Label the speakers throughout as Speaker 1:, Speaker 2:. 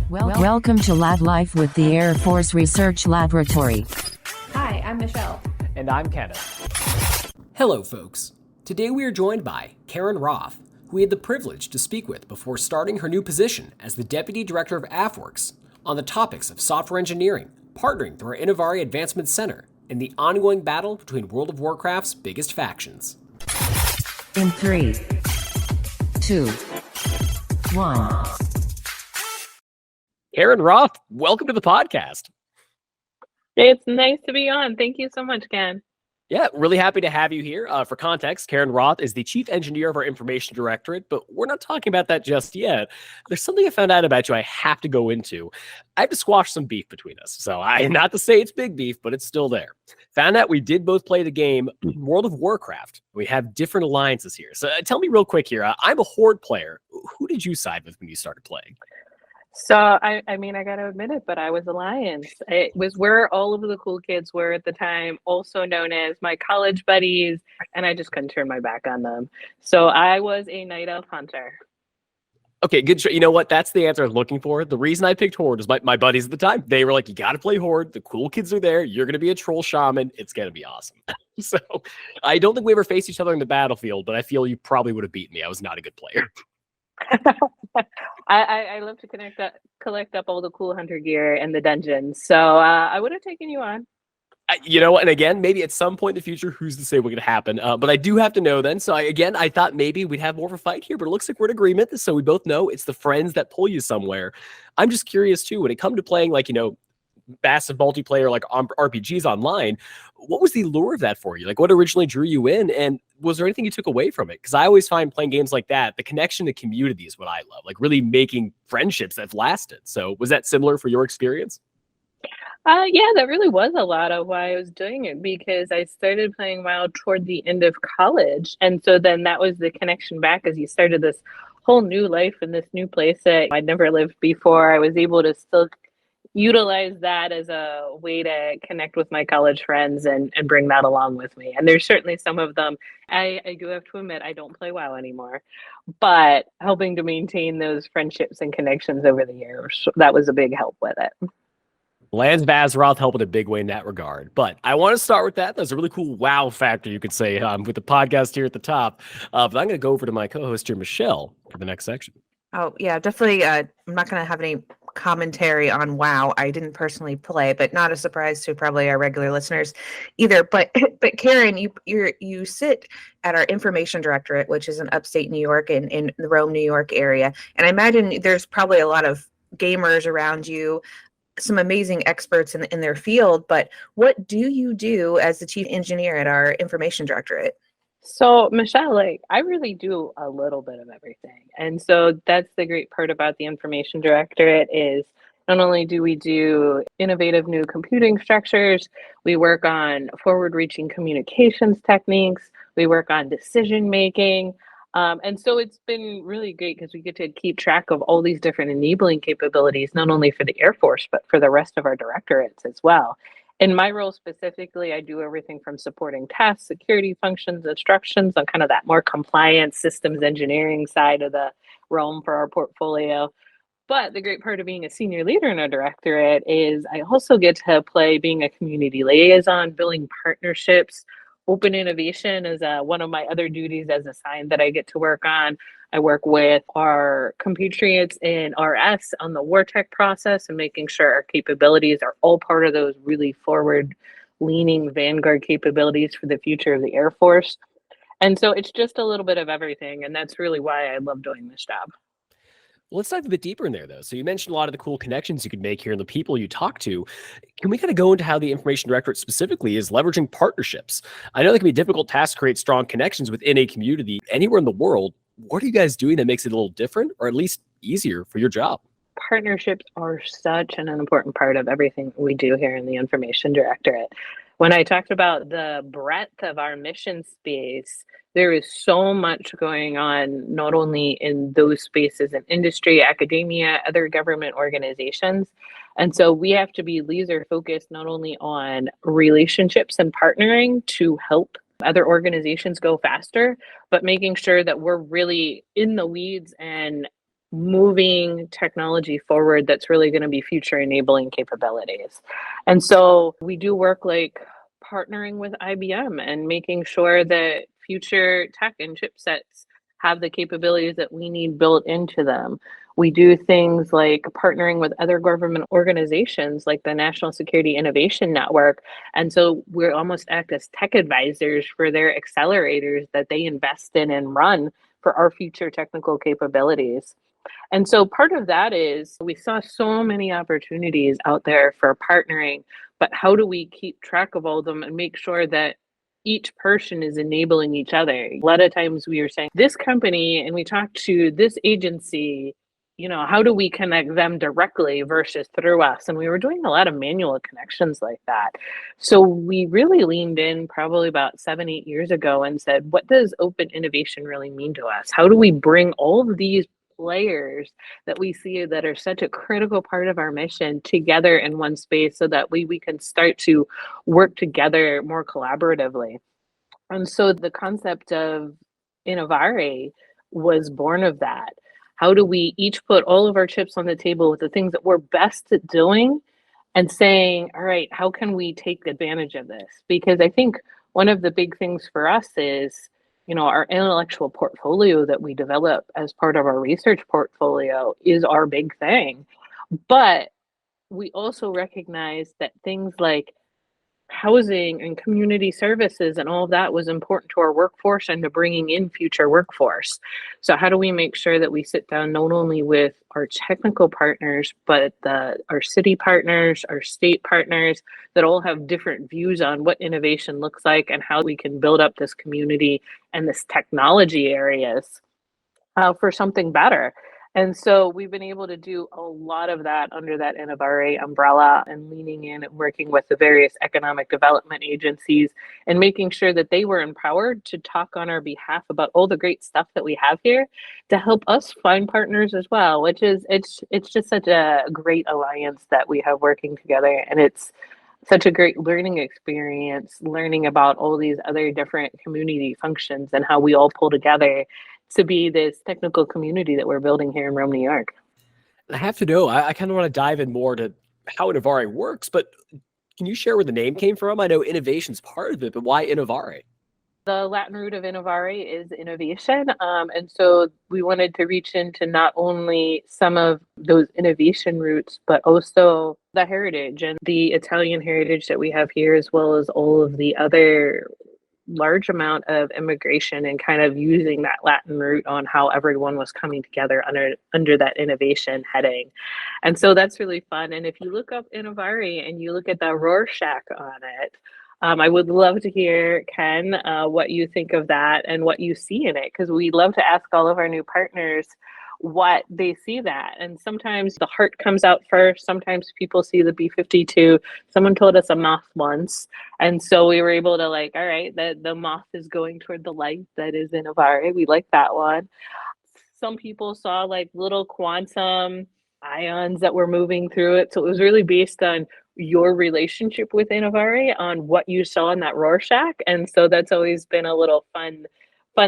Speaker 1: Welcome to Lab Life with the Air Force Research Laboratory.
Speaker 2: Hi, I'm Michelle.
Speaker 3: And I'm Kenneth. Hello, folks. Today we are joined by Karen Roth, who we had the privilege to speak with before starting her new position as the Deputy Director of AFWorks on the topics of software engineering, partnering through our Innovate Advancement Center, and the ongoing battle between World of Warcraft's biggest factions.
Speaker 1: In 3, 2, 1.
Speaker 3: Karen Roth, welcome to the podcast.
Speaker 4: It's nice to be on. Thank you so much, Ken.
Speaker 3: Yeah, really happy to have you here. For context, Karen Roth is the Chief Engineer of our Information Directorate, but we're not talking about that just yet. There's something I found out about you I have to go into. I have to squash some beef between us. So not to say it's big beef, but it's still there. Found out we did both play the game World of Warcraft. We have different alliances here. So tell me real quick here. I'm a Horde player. Who did you side with when you started playing?
Speaker 4: So, I got to admit it, but I was Alliance. It was where all of the cool kids were at the time, also known as my college buddies, and I just couldn't turn my back on them. So I was a Night Elf Hunter.
Speaker 3: Okay, good. You know what? That's the answer I was looking for. The reason I picked Horde is my buddies at the time. They were like, you got to play Horde. The cool kids are there. You're going to be a troll shaman. It's going to be awesome. So I don't think we ever faced each other in the battlefield, but I feel you probably would have beaten me. I was not a good player.
Speaker 4: I love to collect up all the cool hunter gear in the dungeons. So I would have taken you on.
Speaker 3: You know, and again, maybe at some point in the future, who's to say what could happen? But I do have to know then. So I thought maybe we'd have more of a fight here, but it looks like we're in agreement. So we both know it's the friends that pull you somewhere. I'm just curious too, when it comes to playing massive multiplayer like RPGs online, what was the lure of that for you? Like what originally drew you in, and was there anything you took away from it? Because I always find playing games like that, the connection to community is what I love, like really making friendships that have lasted. So was that similar for your experience?
Speaker 4: Yeah, that really was a lot of why I was doing it, because I started playing WoW toward the end of college. And so then that was the connection back as you started this whole new life in this new place that I'd never lived before. I was able to still utilize that as a way to connect with my college friends and bring that along with me. And there's certainly some of them. I do have to admit, I don't play WoW anymore, but helping to maintain those friendships and connections over the years, that was a big help with it.
Speaker 3: Lance Vazaroth helped in a big way in that regard. But I want to start with that. There's a really cool wow factor, you could say, with the podcast here at the top. But I'm going to go over to my co-host here, Michelle, for the next section.
Speaker 5: Oh, yeah, definitely. I'm not going to have any commentary on WoW. I didn't personally play, but not a surprise to probably our regular listeners either. But Karen, you sit at our Information Directorate, which is in upstate New York in the Rome, New York area. And I imagine there's probably a lot of gamers around you, some amazing experts in their field. But what do you do as the chief engineer at our Information Directorate?
Speaker 4: So, Michelle, I really do a little bit of everything. And so that's the great part about the Information Directorate is not only do we do innovative new computing structures, we work on forward-reaching communications techniques, we work on decision-making. And so it's been really great because we get to keep track of all these different enabling capabilities, not only for the Air Force, but for the rest of our directorates as well. In my role specifically, I do everything from supporting tasks, security functions, instructions on kind of that more compliance systems engineering side of the realm for our portfolio. But the great part of being a senior leader in a directorate is I also get to play being a community liaison, building partnerships. Open innovation is one of my other duties as assigned that I get to work on. I work with our compatriots in RS on the war tech process and making sure our capabilities are all part of those really forward-leaning vanguard capabilities for the future of the Air Force. And so it's just a little bit of everything, and that's really why I love doing this job.
Speaker 3: Well, let's dive a bit deeper in there, though. So you mentioned a lot of the cool connections you could make here and the people you talk to. Can we kind of go into how the Information Directorate specifically is leveraging partnerships? I know that can be a difficult task to create strong connections within a community anywhere in the world. What are you guys doing that makes it a little different or at least easier for your job?
Speaker 4: Partnerships are such an important part of everything we do here in the Information Directorate. When I talked about the breadth of our mission space, there is so much going on, not only in those spaces in industry, academia, other government organizations. And so we have to be laser focused not only on relationships and partnering to help other organizations go faster, but making sure that we're really in the weeds and moving technology forward that's really going to be future enabling capabilities. And so we do work like partnering with IBM and making sure that future tech and chipsets have the capabilities that we need built into them. We do things like partnering with other government organizations like the National Security Innovation Network. And so we're almost act as tech advisors for their accelerators that they invest in and run for our future technical capabilities. And so part of that is we saw so many opportunities out there for partnering, but how do we keep track of all of them and make sure that each person is enabling each other? A lot of times we are saying this company and we talk to this agency, how do we connect them directly versus through us? And we were doing a lot of manual connections like that. So we really leaned in probably about 7-8 years ago and said, what does open innovation really mean to us? How do we bring all of these players that we see that are such a critical part of our mission together in one space so that we can start to work together more collaboratively? And so the concept of Innovare was born of that. How do we each put all of our chips on the table with the things that we're best at doing and saying, all right, how can we take advantage of this? Because I think one of the big things for us is, our intellectual portfolio that we develop as part of our research portfolio is our big thing. But we also recognize that things like housing and community services and all of that was important to our workforce and to bringing in future workforce. So how do we make sure that we sit down not only with our technical partners, but our city partners, our state partners that all have different views on what innovation looks like and how we can build up this community and this technology areas for something better. And so we've been able to do a lot of that under that Innovare umbrella and leaning in and working with the various economic development agencies and making sure that they were empowered to talk on our behalf about all the great stuff that we have here to help us find partners as well, which is, it's just such a great alliance that we have working together. And it's such a great learning experience, learning about all these other different community functions and how we all pull together to be this technical community that we're building here in Rome, New York.
Speaker 3: I have to know, I kind of want to dive in more to how Innovare works, but can you share where the name came from? I know innovation's part of it, but why Innovare?
Speaker 4: The Latin root of innovare is innovation. And so we wanted to reach into not only some of those innovation roots, but also the heritage and the Italian heritage that we have here, as well as all of the other large amount of immigration and kind of using that Latin root on how everyone was coming together under that innovation heading. And so that's really fun. And if you look up Innovare and you look at the Rorschach on it, I would love to hear, Ken, what you think of that and what you see in it, because we love to ask all of our new partners what they see that. And sometimes the heart comes out first. Sometimes people see the B-52. Someone told us a moth once. And so we were able to all right, the moth is going toward the light that is Innovare. We like that one. Some people saw little quantum ions that were moving through it. So it was really based on your relationship with Innovare on what you saw in that Rorschach. And so that's always been a little fun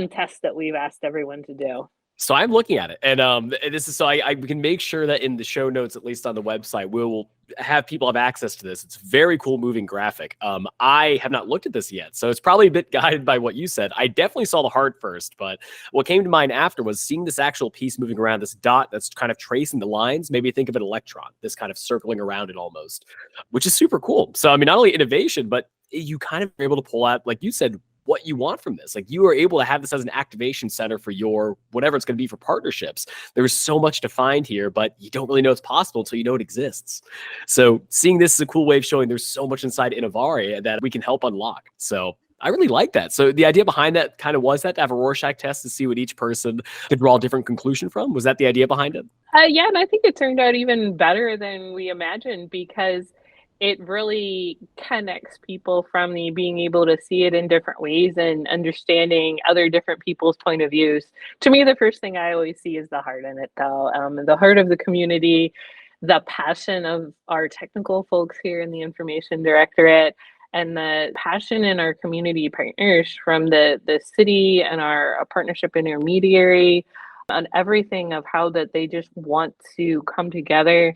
Speaker 4: test that we've asked everyone to do.
Speaker 3: So I'm looking at it, and this is so I can make sure that in the show notes, at least on the website, we'll have people have access to this. It's a very cool moving graphic. I have not looked at this yet, so it's probably a bit guided by what you said. I definitely saw the heart first, but what came to mind after was seeing this actual piece moving around, this dot that's kind of tracing the lines. Maybe think of an electron, this kind of circling around it almost, which is super cool. So I mean, not only innovation, but you kind of are able to pull out, like you said, what you want from this. You are able to have this as an activation center for your whatever it's going to be for partnerships. There's so much to find here, but you don't really know it's possible until you know it exists. So seeing this is a cool way of showing there's so much inside Innovare that we can help unlock. So I really like that. So the idea behind that kind of was that to have a Rorschach test to see what each person could draw a different conclusion from. Was that the idea behind it?
Speaker 4: Yeah, and I think it turned out even better than we imagined, because it really connects people from the being able to see it in different ways and understanding other different people's point of views. To me, the first thing I always see is the heart in it, though. The heart of the community, the passion of our technical folks here in the Information Directorate, and the passion in our community partners from the city and our partnership intermediary, on everything of how that they just want to come together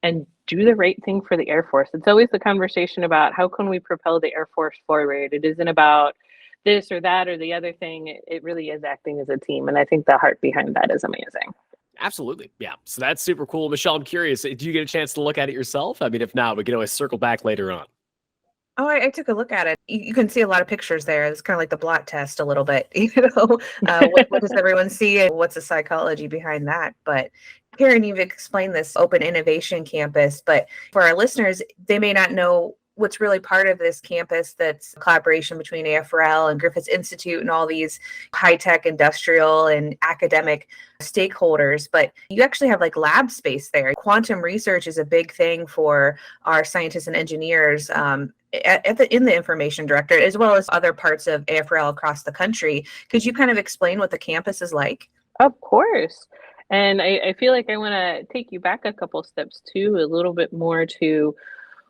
Speaker 4: and do the right thing for the Air Force. It's always the conversation about how can we propel the Air Force forward. It isn't about this or that or the other thing. It really is acting as a team. And I think the heart behind that is amazing.
Speaker 3: Absolutely. Yeah. So that's super cool. Michelle, I'm curious, do you get a chance to look at it yourself? I mean, if not, we can always circle back later on.
Speaker 5: Oh, I took a look at it. You can see a lot of pictures there. It's kind of like the blot test a little bit. What does everyone see and what's the psychology behind that? But Karen, you've explained this Open Innovation Campus, but for our listeners, they may not know what's really part of this campus that's a collaboration between AFRL and Griffith Institute and all these high-tech industrial and academic stakeholders. But you actually have like lab space there. Quantum research is a big thing for our scientists and engineers in the Information Directorate, as well as other parts of AFRL across the country. Could you kind of explain what the campus is like?
Speaker 4: Of course. And I feel like I want to take you back a couple steps too, a little bit more to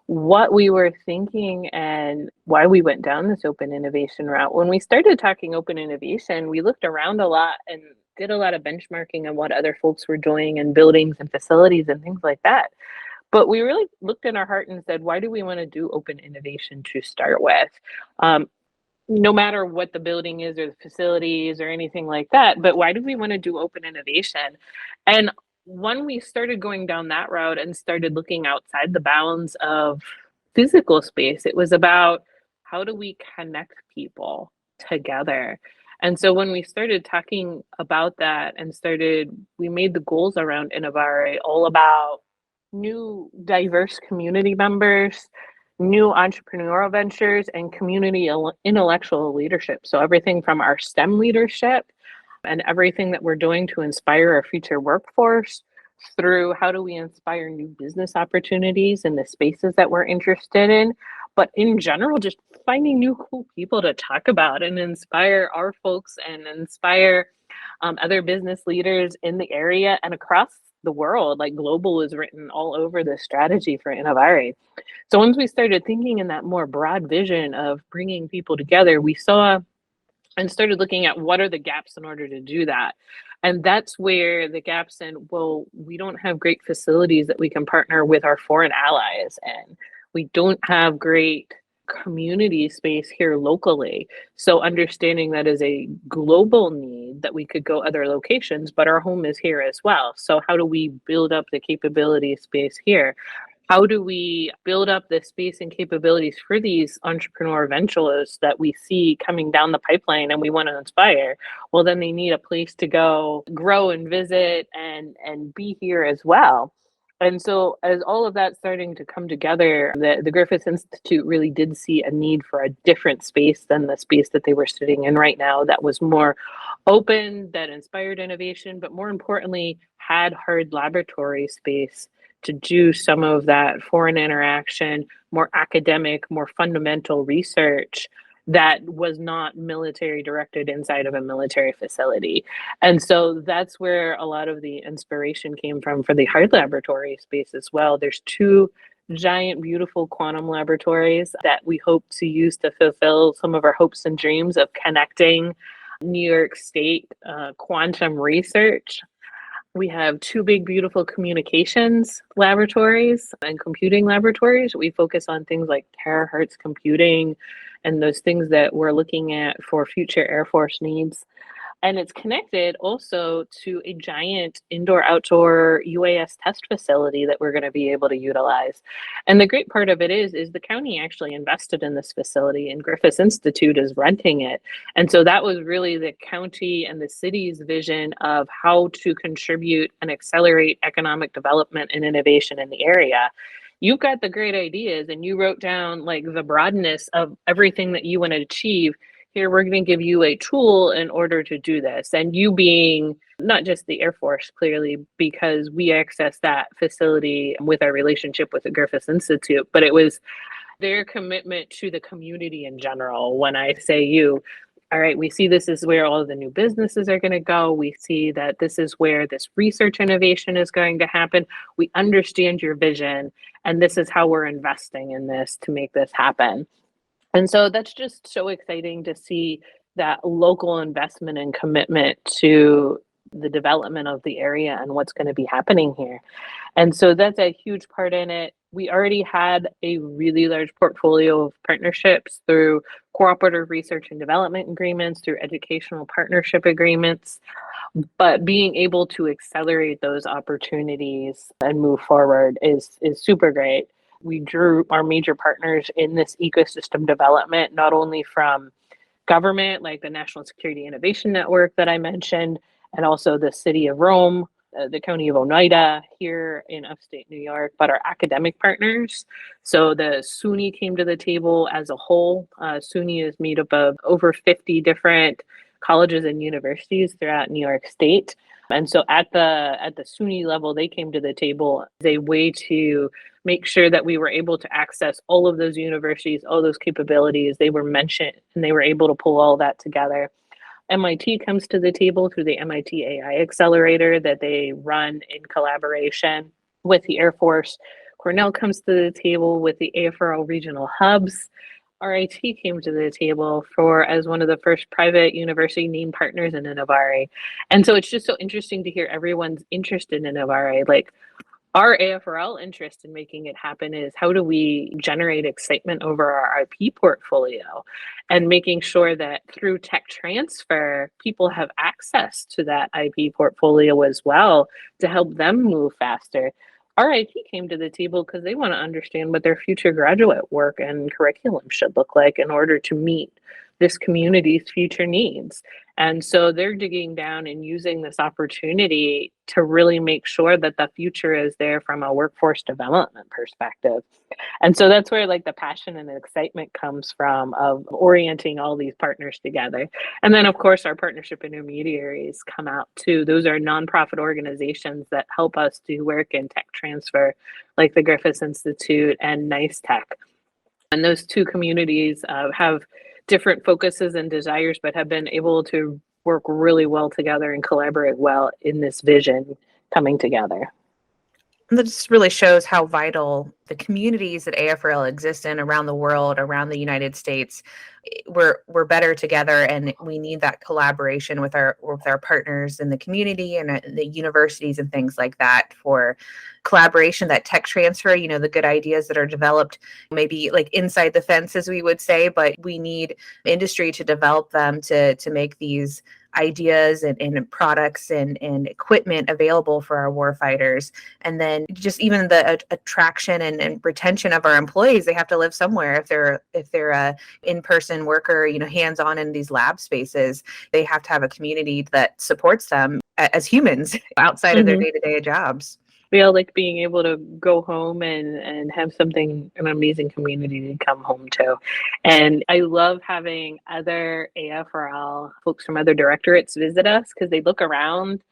Speaker 4: what we were thinking and why we went down this open innovation route. When we started talking open innovation, we looked around a lot and did a lot of benchmarking on what other folks were doing in buildings and facilities and things like that. But we really looked in our heart and said, why do we want to do open innovation to start with? No matter what the building is or the facilities or anything like that, but why do we want to do open innovation? And when we started going down that route and started looking outside the bounds of physical space, it was about how do we connect people together? And so when we started talking about that and we made the goals around Innovate all about new diverse community members, new entrepreneurial ventures, and community intellectual leadership. So everything from our STEM leadership and everything that we're doing to inspire our future workforce through how do we inspire new business opportunities in the spaces that we're interested in, but in general, just finding new cool people to talk about and inspire our folks and inspire other business leaders in the area and across the world. Like global is written all over the strategy for Innovate. So once we started thinking in that more broad vision of bringing people together, we saw and started looking at what are the gaps in order to do that. And that's where the gaps in, well, we don't have great facilities that we can partner with our foreign allies, and we don't have great community space here locally. So understanding that is a global need that we could go other locations, but our home is here as well. So how do we build up the capability space here? How do we build up the space and capabilities for these entrepreneur ventures that we see coming down the pipeline and we want to inspire? Well, then they need a place to go grow and visit and be here as well. And so as all of that starting to come together, the Griffith Institute really did see a need for a different space than the space that they were sitting in right now that was more open, that inspired innovation, but more importantly, had hard laboratory space to do some of that foreign interaction, more academic, more fundamental research that was not military directed inside of a military facility. And so that's where a lot of the inspiration came from for the hard laboratory space as well. There's two giant, beautiful quantum laboratories that we hope to use to fulfill some of our hopes and dreams of connecting New York State quantum research. We have two big, beautiful communications laboratories and computing laboratories. We focus on things like terahertz computing and those things that we're looking at for future Air Force needs. And it's connected also to a giant indoor-outdoor UAS test facility that we're going to be able to utilize. And the great part of it is the county actually invested in this facility, and Griffith Institute is renting it. And so that was really the county and the city's vision of how to contribute and accelerate economic development and innovation in the area. You've got the great ideas, and you wrote down like the broadness of everything that you want to achieve. Here, we're going to give you a tool in order to do this. And you being not just the Air Force, clearly, because we access that facility with our relationship with the Griffith Institute, but it was their commitment to the community in general. When I say you, all right, we see this is where all of the new businesses are going to go. We see that this is where this research innovation is going to happen. We understand your vision, and this is how we're investing in this to make this happen. And so that's just so exciting to see that local investment and commitment to the development of the area and what's going to be happening here. And so that's a huge part in it. We already had a really large portfolio of partnerships through cooperative research and development agreements, through educational partnership agreements, but being able to accelerate those opportunities and move forward is super great. We drew our major partners in this ecosystem development, not only from government, like the National Security Innovation Network that I mentioned, and also the City of Rome, the County of Oneida here in upstate New York, but our academic partners. So the SUNY came to the table as a whole. SUNY is made up of over 50 different colleges and universities throughout New York State. And so at the SUNY level, they came to the table as a way to make sure that we were able to access all of those universities, all those capabilities. They were mentioned and they were able to pull all that together. MIT comes to the table through the MIT AI Accelerator that they run in collaboration with the Air Force. Cornell comes to the table with the AFRL regional hubs. RIT came to the table as one of the first private university named partners in Innovate. And so it's just so interesting to hear everyone's interest in Innovate. Like, our AFRL interest in making it happen is how do we generate excitement over our IP portfolio and making sure that through tech transfer, people have access to that IP portfolio as well to help them move faster. RIT came to the table because they want to understand what their future graduate work and curriculum should look like in order to meet this community's future needs. And so they're digging down and using this opportunity to really make sure that the future is there from a workforce development perspective. And so that's where like the passion and the excitement comes from of orienting all these partners together. And then of course our partnership intermediaries come out too. Those are nonprofit organizations that help us do work in tech transfer, like the Griffith Institute and Nice Tech. And those two communities have different focuses and desires, but have been able to work really well together and collaborate well in this vision coming together.
Speaker 5: And that just really shows how vital the communities that AFRL exists in around the world, around the United States. We're better together, and we need that collaboration with our partners in the community and the universities and things like that for collaboration, that tech transfer, the good ideas that are developed, maybe like inside the fence, as we would say, but we need industry to develop them to make these ideas and products and equipment available for our warfighters. And then just even the attraction and retention of our employees, they have to live somewhere. If they're a in-person worker, hands-on in these lab spaces, they have to have a community that supports them as humans outside of their day-to-day jobs.
Speaker 4: We all like being able to go home and have an amazing community to come home to. And I love having other AFRL folks from other directorates visit us because they look around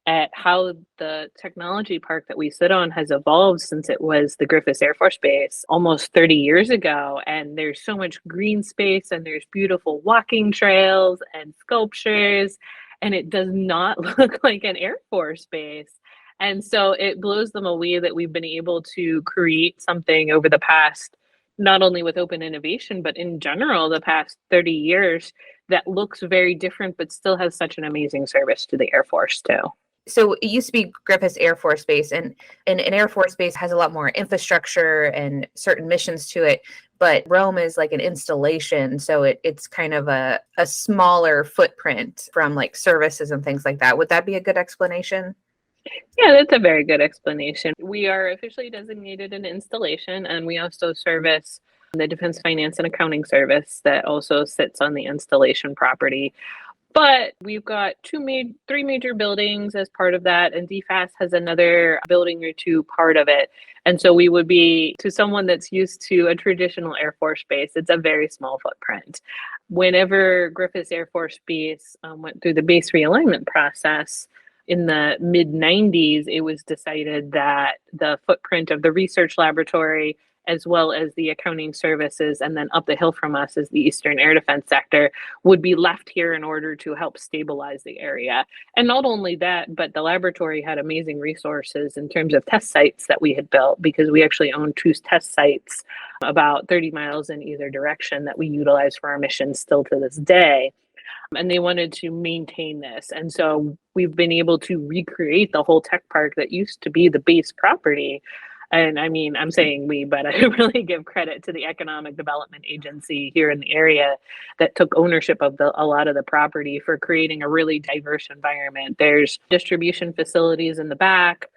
Speaker 4: at how the technology park that we sit on has evolved since it was the Griffith Air Force Base almost 30 years ago. And there's so much green space and there's beautiful walking trails and sculptures, and it does not look like an Air Force base. And so it blows them away that we've been able to create something over the past, not only with open innovation, but in general, the past 30 years that looks very different, but still has such an amazing service to the Air Force too.
Speaker 5: So it used to be Griffith Air Force Base, and an Air Force Base has a lot more infrastructure and certain missions to it. But Rome is like an installation, so it's kind of a smaller footprint from like services and things like that. Would that be a good explanation?
Speaker 4: Yeah, that's a very good explanation. We are officially designated an installation, and we also service the Defense Finance and Accounting Service that also sits on the installation property. But we've got three major buildings as part of that, and DFAS has another building or two part of it. And so we would be, to someone that's used to a traditional Air Force base, it's a very small footprint. Whenever Griffith Air Force Base went through the base realignment process, in the mid-90s, it was decided that the footprint of the research laboratory, as well as the accounting services, and then up the hill from us is the Eastern Air Defense Sector, would be left here in order to help stabilize the area. And not only that, but the laboratory had amazing resources in terms of test sites that we had built, because we actually own two test sites about 30 miles in either direction that we utilize for our missions still to this day. and they wanted to maintain this. And so we've been able to recreate the whole tech park that used to be the base property. And I mean, I'm saying we, but I really give credit to the Economic Development Agency here in the area that took ownership of a lot of the property for creating a really diverse environment. There's distribution facilities in the back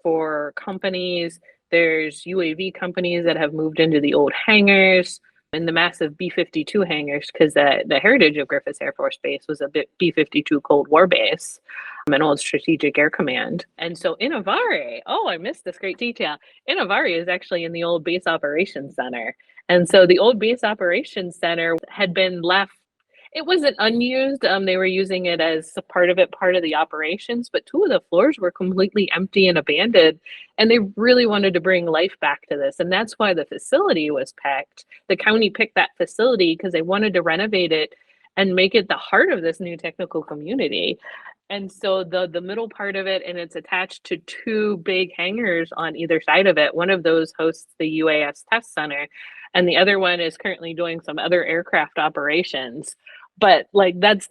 Speaker 4: for companies. There's UAV companies that have moved into the old hangars and the massive B-52 hangars, because the heritage of Griffiths Air Force Base was a B-52 Cold War base, an old strategic air command. And so Innovare, oh, I missed this great detail. Innovare is actually in the old base operations center. And so the old base operations center had been left, it wasn't unused. They were using it as a part of the operations, but two of the floors were completely empty and abandoned. And they really wanted to bring life back to this. And that's why the facility was picked. The county picked that facility because they wanted to renovate it and make it the heart of this new technical community. And so the middle part of it, and it's attached to two big hangars on either side of it. One of those hosts the UAS Test Center, and the other one is currently doing some other aircraft operations. But like that's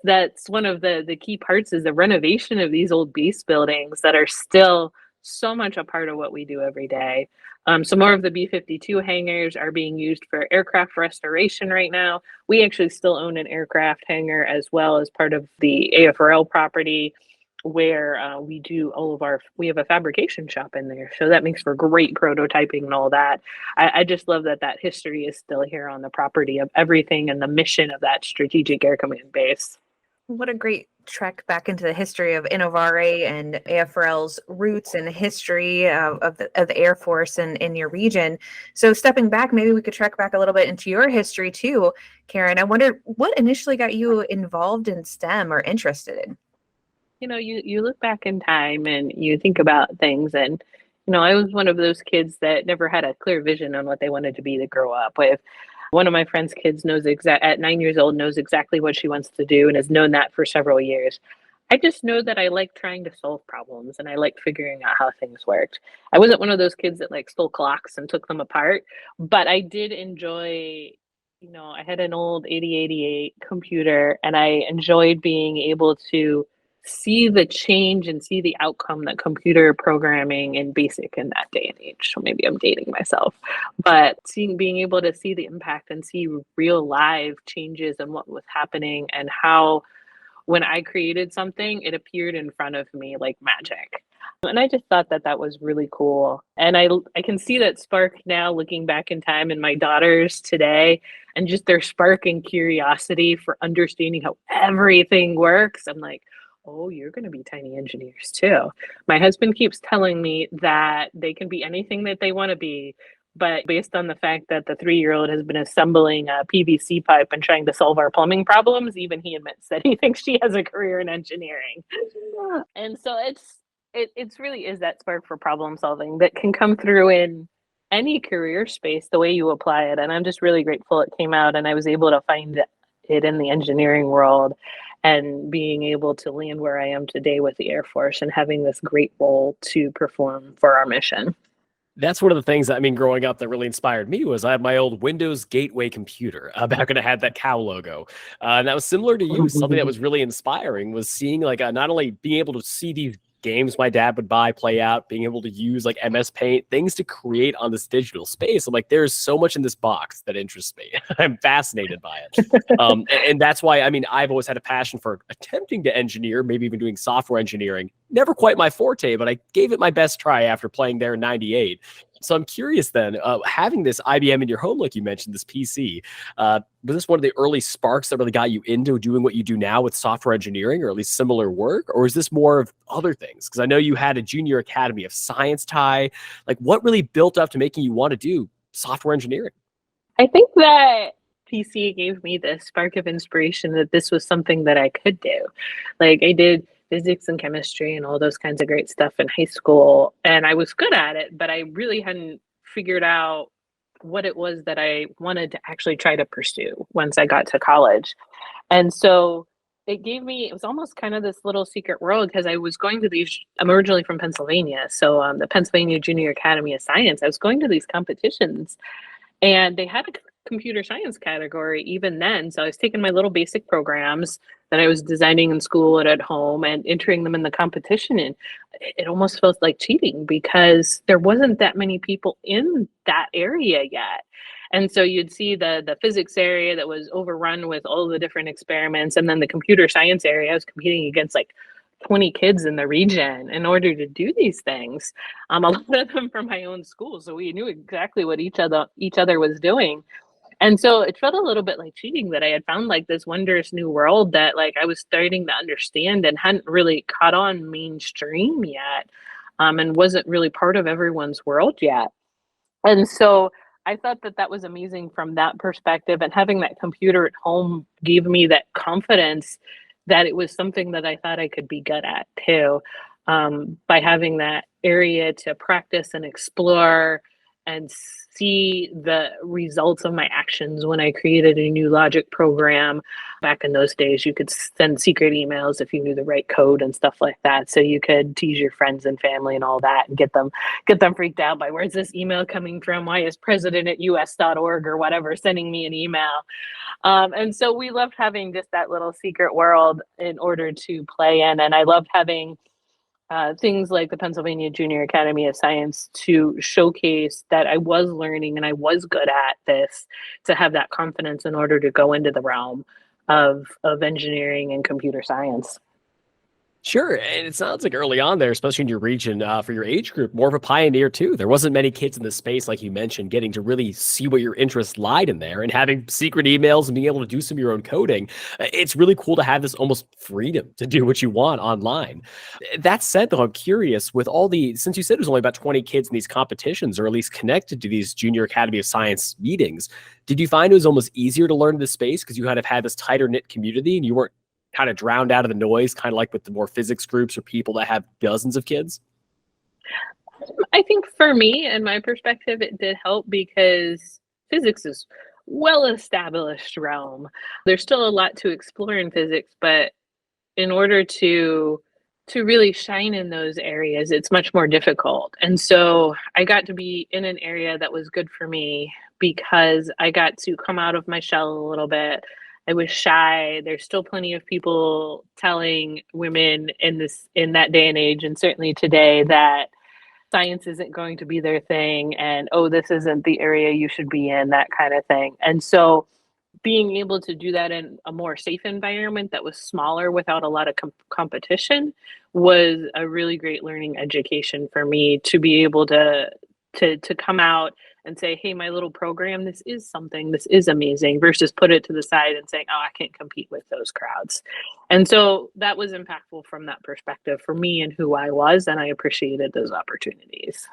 Speaker 4: one of the key parts is the renovation of these old base buildings that are still so much a part of what we do every day. So more of the B-52 hangars are being used for aircraft restoration right now. We actually still own an aircraft hangar as well as part of the AFRL property, where we have a fabrication shop in there. So that makes for great prototyping and all that. I just love that history is still here on the property of everything and the mission of that strategic air command base.
Speaker 5: What a great trek back into the history of Innovare and AFRL's roots and history of the Air Force and in your region. So stepping back, maybe we could trek back a little bit into your history too, Karen. I wonder what initially got you involved in STEM or interested in?
Speaker 4: You know, you look back in time and you think about things, and I was one of those kids that never had a clear vision on what they wanted to be to grow up with. One of my friend's kids at 9 years old knows exactly what she wants to do and has known that for several years. I just know that I like trying to solve problems and I like figuring out how things worked. I wasn't one of those kids that like stole clocks and took them apart, but I did enjoy, I had an old 8088 computer and I enjoyed being able to see the change and see the outcome that computer programming and basic in that day and age. So maybe I'm dating myself, but being able to see the impact and see real live changes and what was happening and how when I created something, it appeared in front of me like magic. And I just thought that was really cool. And I can see that spark now looking back in time in my daughters today and just their spark and curiosity for understanding how everything works. I'm like, oh, you're going to be tiny engineers too. My husband keeps telling me that they can be anything that they want to be, but based on the fact that the 3-year-old has been assembling a PVC pipe and trying to solve our plumbing problems, even he admits that he thinks she has a career in engineering. And so it's really is that spark for problem solving that can come through in any career space, the way you apply it. And I'm just really grateful it came out and I was able to find it in the engineering world and being able to land where I am today with the Air Force and having this great role to perform for our mission.
Speaker 3: That's one of the things, growing up that really inspired me was I had my old Windows Gateway computer back when I had that cow logo. And that was similar to you. Something that was really inspiring was seeing not only being able to see these games my dad would buy, play out, being able to use like MS Paint, things to create on this digital space. I'm like, there's so much in this box that interests me. I'm fascinated by it. And that's why, I've always had a passion for attempting to engineer, maybe even doing software engineering. Never quite my forte, but I gave it my best try after playing there in 98. So I'm curious then, having this IBM in your home, like you mentioned, this PC, was this one of the early sparks that really got you into doing what you do now with software engineering, or at least similar work? Or is this more of other things? Because I know you had a junior academy of science tie. Like, what really built up to making you want to do software engineering?
Speaker 4: I think that PC gave me the spark of inspiration that this was something that I could do. Like, I did physics and chemistry and all those kinds of great stuff in high school. And I was good at it, but I really hadn't figured out what it was that I wanted to actually try to pursue once I got to college. And so it was almost kind of this little secret world because I'm originally from Pennsylvania. So the Pennsylvania Junior Academy of Science, I was going to these competitions and they had a computer science category even then. So I was taking my little basic programs that I was designing in school and at home and entering them in the competition. And it almost felt like cheating because there wasn't that many people in that area yet. And so you'd see the physics area that was overrun with all the different experiments. And then the computer science area, I was competing against like 20 kids in the region in order to do these things. A lot of them from my own school. So we knew exactly what each other was doing. And so it felt a little bit like cheating that I had found like this wondrous new world that like I was starting to understand and hadn't really caught on mainstream yet, and wasn't really part of everyone's world yet. And so I thought that that was amazing from that perspective. And having that computer at home gave me that confidence that it was something that I thought I could be good at too, by having that area to practice and explore and see the results of my actions when I created a new logic program. Back in those days, you could send secret emails if you knew the right code and stuff like that. So you could tease your friends and family and all that and get them freaked out by where's this email coming from? Why is president@us.org or whatever sending me an email? And so we loved having just that little secret world in order to play in. And I loved having things like the Pennsylvania Junior Academy of Science to showcase that I was learning and I was good at this, to have that confidence in order to go into the realm of engineering and computer science.
Speaker 3: Sure. And it sounds like early on there, especially in your region, for your age group, more of a pioneer too. There wasn't many kids in the space, like you mentioned, getting to really see what your interests lied in there and having secret emails and being able to do some of your own coding. It's really cool to have this almost freedom to do what you want online. That said, though, I'm curious since you said it was only about 20 kids in these competitions, or at least connected to these Junior Academy of Science meetings, did you find it was almost easier to learn this space because you kind of had this tighter knit community and you weren't kind of drowned out of the noise, kind of like with the more physics groups or people that have dozens of kids?
Speaker 4: I think for me and my perspective, it did help because physics is well-established realm. There's still a lot to explore in physics, but in order to really shine in those areas, it's much more difficult. And so I got to be in an area that was good for me because I got to come out of my shell a little bit. I was shy. There's still plenty of people telling women in that day and age, and certainly today, that science isn't going to be their thing, and oh, this isn't the area you should be in, that kind of thing. And so being able to do that in a more safe environment that was smaller without a lot of competition was a really great learning education for me, to be able to come out and say, hey, my little program, this is amazing, versus put it to the side and saying, oh, I can't compete with those crowds. And so that was impactful from that perspective for me and who I was, and I appreciated those opportunities.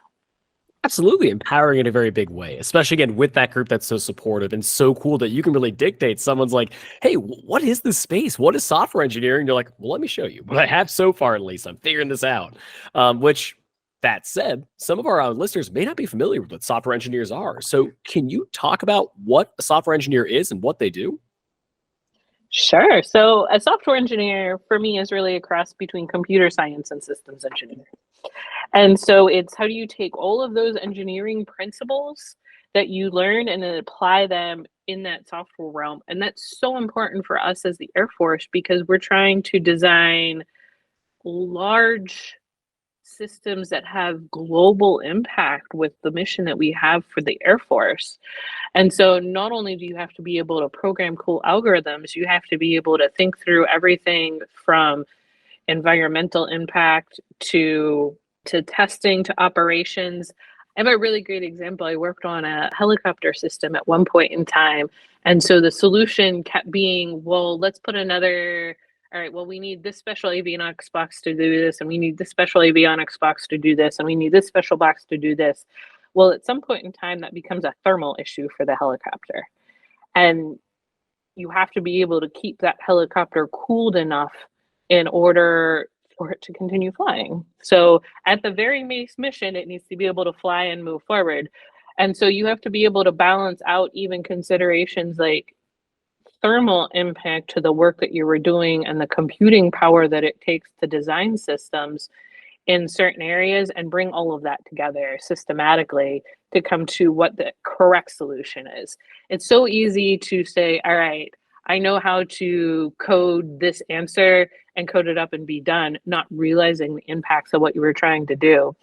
Speaker 3: Absolutely empowering in a very big way, especially again with that group that's so supportive and so cool that you can really dictate. Someone's like, hey, what is this space? What is software engineering? You're like, well, let me show you what I have so far, at least. I'm figuring this out. Which, that said, some of our listeners may not be familiar with what software engineers are. So can you talk about what a software engineer is and what they do?
Speaker 4: Sure. So a software engineer for me is really a cross between computer science and systems engineering. And so it's how do you take all of those engineering principles that you learn and then apply them in that software realm. And that's so important for us as the Air Force, because we're trying to design large systems that have global impact with the mission that we have for the Air Force. And so not only do you have to be able to program cool algorithms, you have to be able to think through everything from environmental impact to testing to operations. I have a really great example. I worked on a helicopter system at one point in time. And so the solution kept being, well, let's put another, all right, well, we need this special avionics box to do this, and we need this special avionics box to do this, and we need this special box to do this. Well, at some point in time, that becomes a thermal issue for the helicopter. And you have to be able to keep that helicopter cooled enough in order for it to continue flying. So at the very base mission, it needs to be able to fly and move forward. And so you have to be able to balance out even considerations like thermal impact to the work that you were doing and the computing power that it takes to design systems in certain areas, and bring all of that together systematically to come to what the correct solution is. It's so easy to say, all right, I know how to code this answer and code it up and be done, not realizing the impacts of what you were trying to do.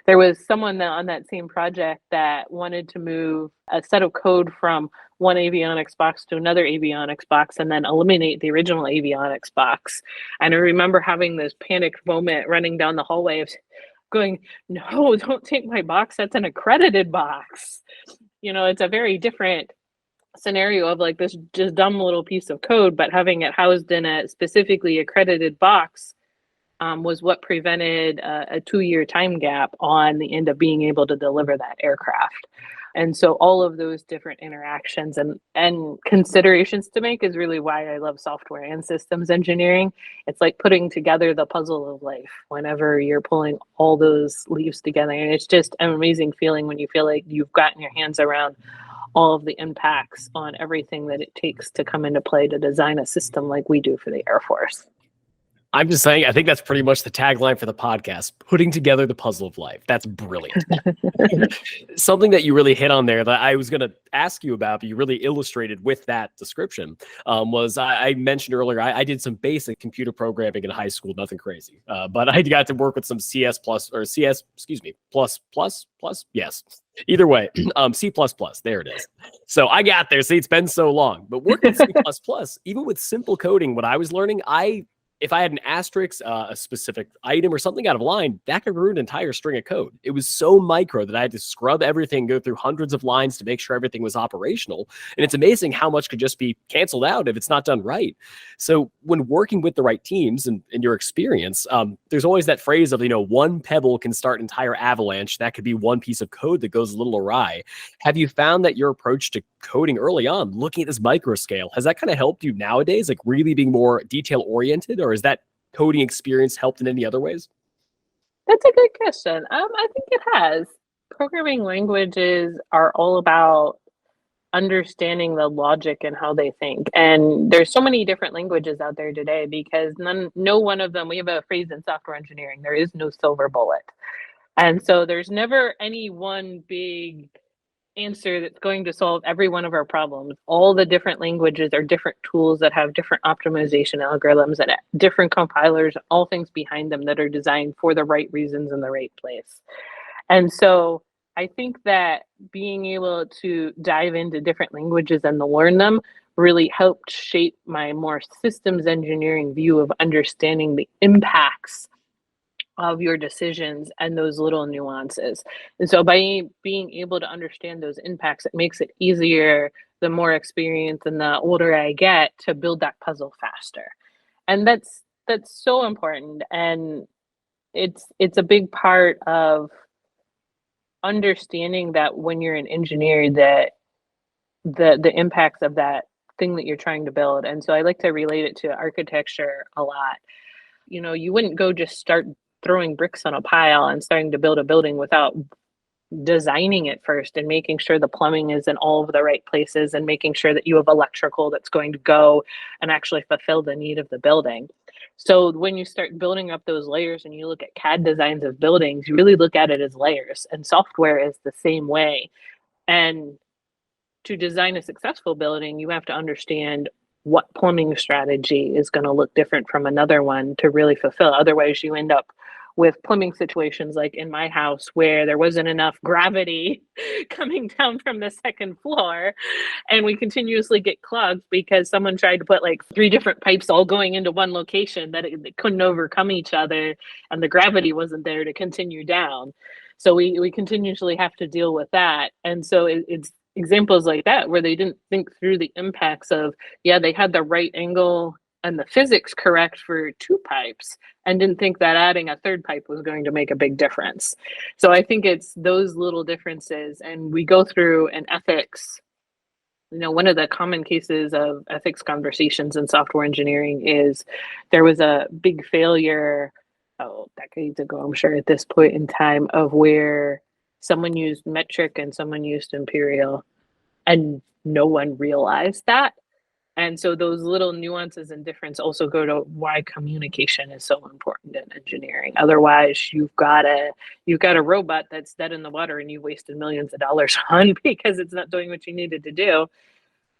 Speaker 4: There was someone that on that same project that wanted to move a set of code from one avionics box to another avionics box and then eliminate the original avionics box. And I remember having this panicked moment running down the hallway of going, no, don't take my box. That's an accredited box. It's a very different scenario of like this just dumb little piece of code, but having it housed in a specifically accredited box was what prevented a 2-year time gap on the end of being able to deliver that aircraft. And so all of those different interactions and considerations to make is really why I love software and systems engineering. It's like putting together the puzzle of life whenever you're pulling all those leaves together. And it's just an amazing feeling when you feel like you've gotten your hands around all of the impacts on everything that it takes to come into play to design a system like we do for the Air Force.
Speaker 3: I'm just saying, I think that's pretty much the tagline for the podcast, putting together the puzzle of life. That's brilliant. Something that you really hit on there that I was going to ask you about, but you really illustrated with that description, was I mentioned earlier, I did some basic computer programming in high school, nothing crazy. But I got to work with some yes. Either way, C++, there it is. So I got there. See, it's been so long. But working with C++, even with simple coding, what I was learning, if I had an asterisk, a specific item or something out of line, that could ruin an entire string of code. It was so micro that I had to scrub everything, go through hundreds of lines to make sure everything was operational. And it's amazing how much could just be canceled out if it's not done right. So when working with the right teams and in your experience, there's always that phrase of, one pebble can start an entire avalanche. That could be one piece of code that goes a little awry. Have you found that your approach to coding early on, looking at this micro scale, has that kind of helped you nowadays, like really being more detail oriented? Or is that coding experience helped in any other ways?
Speaker 4: That's a good question. I think it has. Programming languages are all about understanding the logic and how they think. And there's so many different languages out there today because no one of them, we have a phrase in software engineering, there is no silver bullet. And so there's never any one big answer that's going to solve every one of our problems. All the different languages are different tools that have different optimization algorithms and different compilers, all things behind them that are designed for the right reasons in the right place. And so I think that being able to dive into different languages and to learn them really helped shape my more systems engineering view of understanding the impacts of your decisions and those little nuances. And so by being able to understand those impacts, it makes it easier the more experience and the older I get to build that puzzle faster. And that's so important. And it's a big part of understanding that when you're an engineer, that the impacts of that thing that you're trying to build. And so I like to relate it to architecture a lot. You wouldn't go just start throwing bricks on a pile and starting to build a building without designing it first and making sure the plumbing is in all of the right places and making sure that you have electrical that's going to go and actually fulfill the need of the building. So when you start building up those layers and you look at CAD designs of buildings, you really look at it as layers, and software is the same way. And to design a successful building, you have to understand what plumbing strategy is going to look different from another one to really fulfill. Otherwise, you end up with plumbing situations like in my house where there wasn't enough gravity coming down from the second floor, and we continuously get clogged because someone tried to put like 3 different pipes all going into one location that it couldn't overcome each other, and the gravity wasn't there to continue down. So we continuously have to deal with that. And so it's examples like that where they didn't think through the impacts of, they had the right angle and the physics correct for 2 pipes and didn't think that adding a 3rd pipe was going to make a big difference. So I think it's those little differences. And we go through an ethics, one of the common cases of ethics conversations in software engineering is there was a big failure, decades ago, I'm sure at this point in time, of where someone used metric and someone used imperial, and no one realized that. And so those little nuances and difference also go to why communication is so important in engineering. Otherwise, you've got a robot that's dead in the water and you wasted millions of dollars on because it's not doing what you needed to do.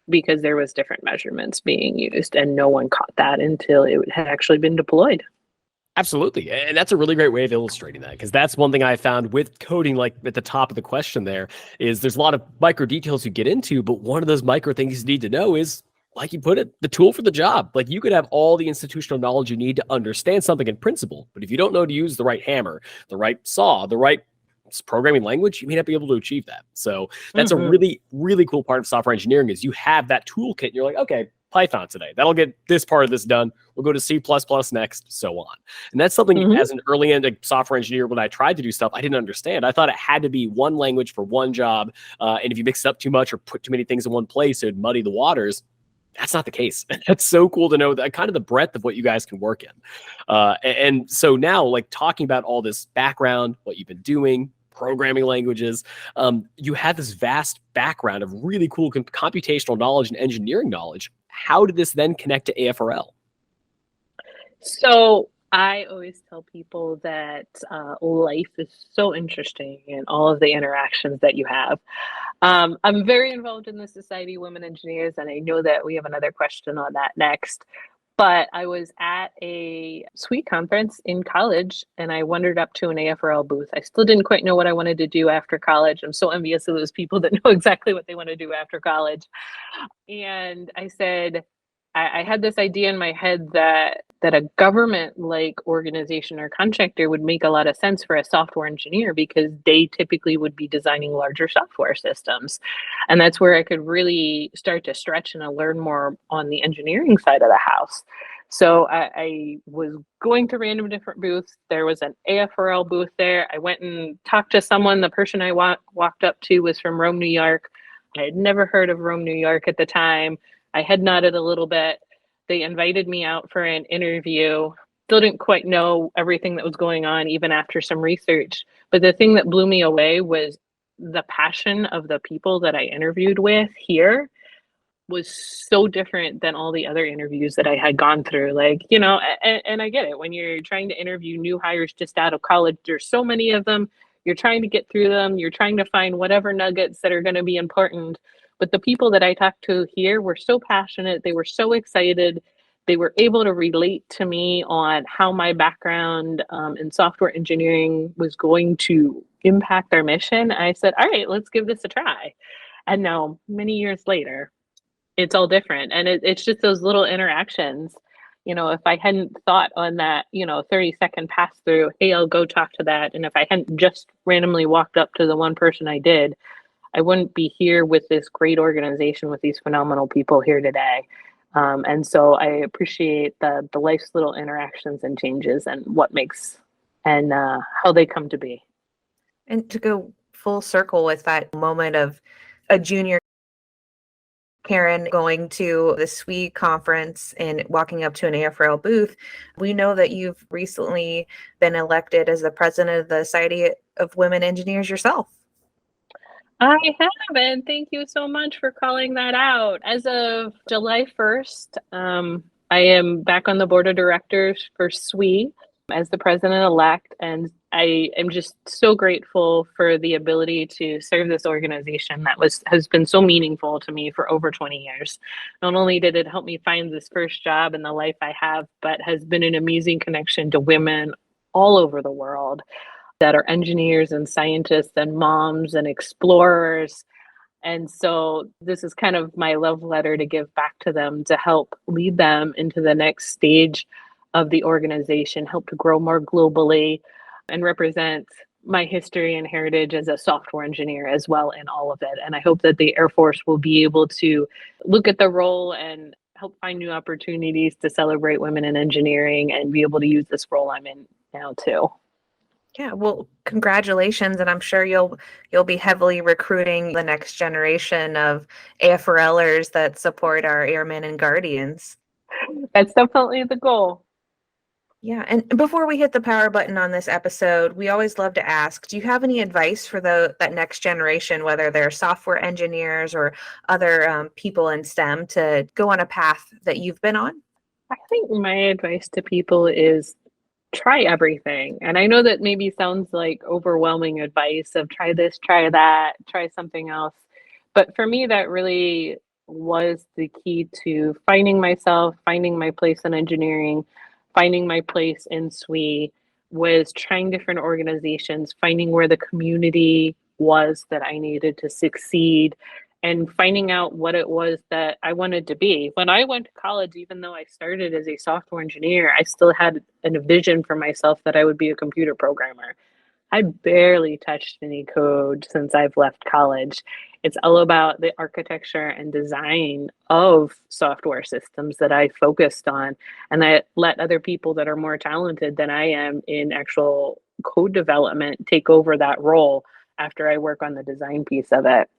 Speaker 4: because there was different measurements being used, and no one caught that until it had actually been deployed.
Speaker 3: Absolutely. And that's a really great way of illustrating that, because that's one thing I found with coding, like at the top of the question there, is there's a lot of micro details you get into, but one of those micro things you need to know is, like you put it, the tool for the job. Like you could have all the institutional knowledge you need to understand something in principle, but if you don't know to use the right hammer, the right saw, the right programming language, you may not be able to achieve that. So that's a really, really cool part of software engineering is you have that toolkit and you're like, okay, Python today, that'll get this part of this done. We'll go to C++ next, so on. And that's something as an early end software engineer, when I tried to do stuff, I didn't understand. I thought it had to be one language for one job. And if you mix it up too much or put too many things in one place, it would muddy the waters. That's not the case. That's so cool to know that kind of the breadth of what you guys can work in. And so now, like talking about all this background, what you've been doing, programming languages, you have this vast background of really cool computational knowledge and engineering knowledge. How did this then connect to AFRL?
Speaker 4: So I always tell people that life is so interesting and all of the interactions that you have. I'm very involved in the Society of Women Engineers, and I know that we have another question on that next. But I was at a SWE conference in college, and I wandered up to an AFRL booth. I still didn't quite know what I wanted to do after college. I'm so envious of those people that know exactly what they want to do after college. And I said, I had this idea in my head that a government-like organization or contractor would make a lot of sense for a software engineer, because they typically would be designing larger software systems. And that's where I could really start to stretch and learn more on the engineering side of the house. So I was going to random different booths. There was an AFRL booth there. I went and talked to someone. The person I walked up to was from Rome, New York. I had never heard of Rome, New York at the time. I had nodded a little bit. They invited me out for an interview. Still didn't quite know everything that was going on, even after some research. But the thing that blew me away was the passion of the people that I interviewed with here was so different than all the other interviews that I had gone through. Like, you know, and I get it. When you're trying to interview new hires just out of college, there's so many of them. You're trying to get through them. You're trying to find whatever nuggets that are going to be important. But the people that I talked to here were so passionate. They were so excited. They were able to relate to me on how my background in software engineering was going to impact our mission. I said, all right, let's give this a try. And now, many years later, it's all different. And it's just those little interactions. You know, if I hadn't thought on that, 30-second pass through, hey, I'll go talk to that. And if I hadn't just randomly walked up to the one person I did, I wouldn't be here with this great organization with these phenomenal people here today. And so I appreciate the life's little interactions and changes and what makes and how they come to be.
Speaker 5: And to go full circle with that moment of a junior Karen going to the SWE conference and walking up to an AFRL booth, we know that you've recently been elected as the president of the Society of Women Engineers yourself.
Speaker 4: I have, and thank you so much for calling that out. As of July 1st, I am back on the board of directors for SWE as the president-elect, and I am just so grateful for the ability to serve this organization that has been so meaningful to me for over 20 years. Not only did it help me find this first job in the life I have, but has been an amazing connection to women all over the world that are engineers and scientists and moms and explorers. And so this is kind of my love letter to give back to them, to help lead them into the next stage of the organization, help to grow more globally, and represent my history and heritage as a software engineer as well in all of it. And I hope that the Air Force will be able to look at the role and help find new opportunities to celebrate women in engineering and be able to use this role I'm in now too.
Speaker 5: Yeah, well, congratulations, and I'm sure you'll be heavily recruiting the next generation of AFRLers that support our airmen and guardians.
Speaker 4: That's definitely the goal.
Speaker 5: Yeah, and before we hit the power button on this episode, we always love to ask, do you have any advice for that next generation, whether they're software engineers or other people in STEM, to go on a path that you've been on?
Speaker 4: I think my advice to people is try everything. And I know that maybe sounds like overwhelming advice of try this, try that, try something else. But for me, that really was the key to finding myself, finding my place in engineering, finding my place in SWE, was trying different organizations, finding where the community was that I needed to succeed, and finding out what it was that I wanted to be. When I went to college, even though I started as a software engineer, I still had a vision for myself that I would be a computer programmer. I barely touched any code since I've left college. It's all about the architecture and design of software systems that I focused on, and I let other people that are more talented than I am in actual code development take over that role after I work on the design piece of it.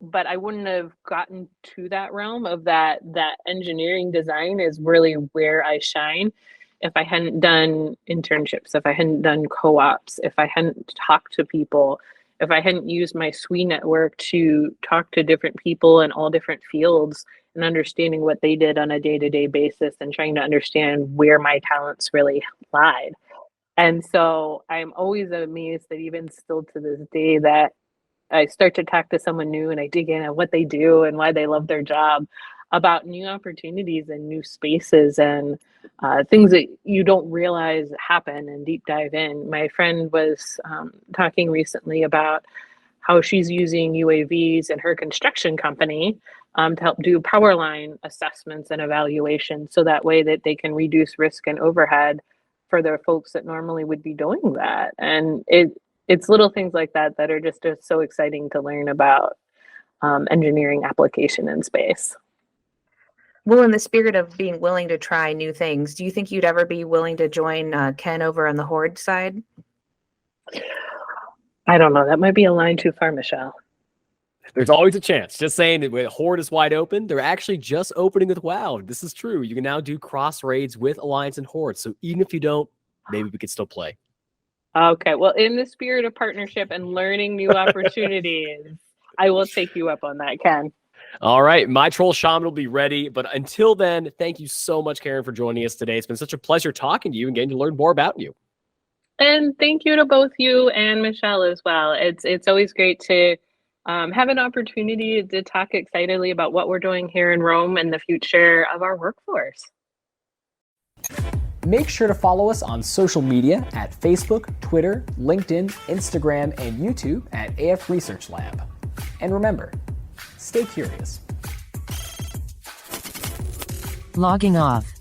Speaker 4: But I wouldn't have gotten to that realm of that engineering design is really where I shine if I hadn't done internships, if I hadn't done co-ops, if I hadn't talked to people, if I hadn't used my SWE network to talk to different people in all different fields and understanding what they did on a day-to-day basis and trying to understand where my talents really lied. And so I'm always amazed that even still to this day that I start to talk to someone new and I dig in on what they do and why they love their job, about new opportunities and new spaces and things that you don't realize happen, and deep dive in. My friend was talking recently about how she's using UAVs in her construction company to help do power line assessments and evaluation, so that way that they can reduce risk and overhead for their folks that normally would be doing that. And it's little things like that that are just so exciting to learn about engineering application in space.
Speaker 5: Well, in the spirit of being willing to try new things, do you think you'd ever be willing to join Ken over on the Horde side?
Speaker 4: I don't know. That might be a line too far, Michelle.
Speaker 3: There's always a chance. Just saying that when Horde is wide open, they're actually just opening with WoW. This is true. You can now do cross raids with Alliance and Horde. So even if you don't, maybe we could still play.
Speaker 4: Okay. Well, in the spirit of partnership and learning new opportunities, I will take you up on that, Ken.
Speaker 3: All right. My troll shaman will be ready. But until then, thank you so much, Karen, for joining us today. It's been such a pleasure talking to you and getting to learn more about you.
Speaker 4: And thank you to both you and Michelle as well. It's always great to have an opportunity to talk excitedly about what we're doing here in Rome and the future of our workforce.
Speaker 3: Make sure to follow us on social media at Facebook, Twitter, LinkedIn, Instagram, and YouTube at AF Research Lab. And remember, stay curious.
Speaker 1: Logging off.